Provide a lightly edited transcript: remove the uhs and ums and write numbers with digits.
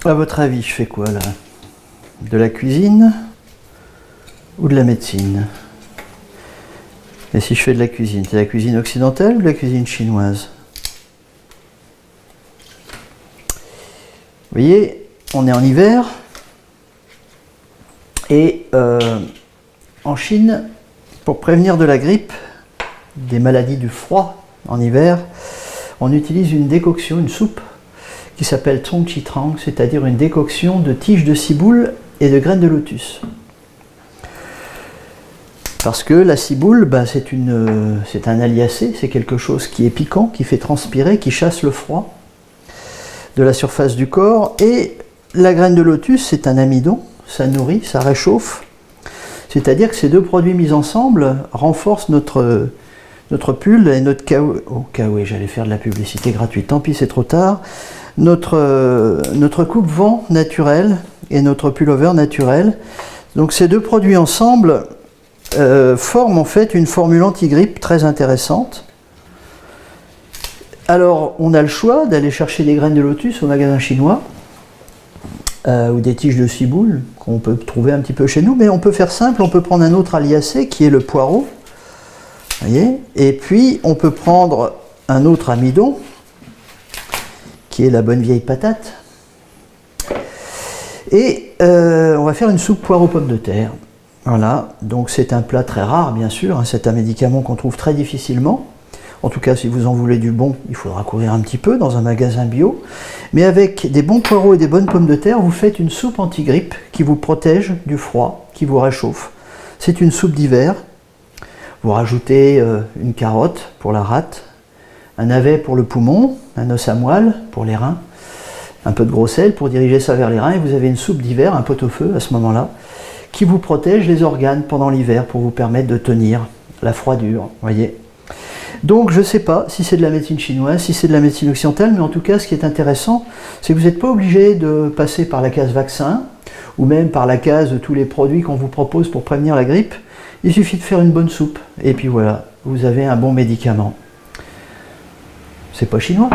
À votre avis, je fais quoi là? De la cuisine ou de la médecine? Et si je fais de la cuisine, c'est la cuisine occidentale ou la cuisine chinoise? Vous voyez, on est en hiver et en Chine, pour prévenir de la grippe, des maladies du froid en hiver, on utilise une décoction, une soupe qui s'appelle Zhong Qi Trang, c'est-à-dire une décoction de tiges de ciboule et de graines de lotus. Parce que la ciboule, c'est un aliacé, c'est quelque chose qui est piquant, qui fait transpirer, qui chasse le froid de la surface du corps. Et la graine de lotus, c'est un amidon, ça nourrit, ça réchauffe. C'est-à-dire que ces deux produits mis ensemble renforcent notre pull et notre kawaii. Oh, kawaii, j'allais faire de la publicité gratuite, tant pis, c'est trop tard. Notre coupe-vent naturel et notre pullover naturel. Donc ces deux produits ensemble forment en fait une formule anti-grippe très intéressante. Alors on a le choix d'aller chercher des graines de lotus au magasin chinois ou des tiges de ciboule qu'on peut trouver un petit peu chez nous, mais on peut faire simple, on peut prendre un autre aliacé qui est le poireau, voyez, et puis on peut prendre un autre amidon qui est la bonne vieille patate, et on va faire une soupe poireau pommes de terre. Voilà, donc c'est un plat très rare bien sûr, hein, c'est un médicament qu'on trouve très difficilement. En tout cas, si vous en voulez du bon, il faudra courir un petit peu dans un magasin bio. Mais avec des bons poireaux et des bonnes pommes de terre, vous faites une soupe anti-grippe qui vous protège du froid, qui vous réchauffe. C'est une soupe d'hiver. Vous rajoutez une carotte pour la rate, un navet pour le poumon, un os à moelle pour les reins, un peu de gros sel pour diriger ça vers les reins, et vous avez une soupe d'hiver, un pot-au-feu à ce moment-là, qui vous protège les organes pendant l'hiver pour vous permettre de tenir la froidure, voyez. Donc je ne sais pas si c'est de la médecine chinoise, si c'est de la médecine occidentale, mais en tout cas ce qui est intéressant, c'est que vous n'êtes pas obligé de passer par la case vaccin, ou même par la case de tous les produits qu'on vous propose pour prévenir la grippe. Il suffit de faire une bonne soupe, et puis voilà, vous avez un bon médicament. C'est pas chinois.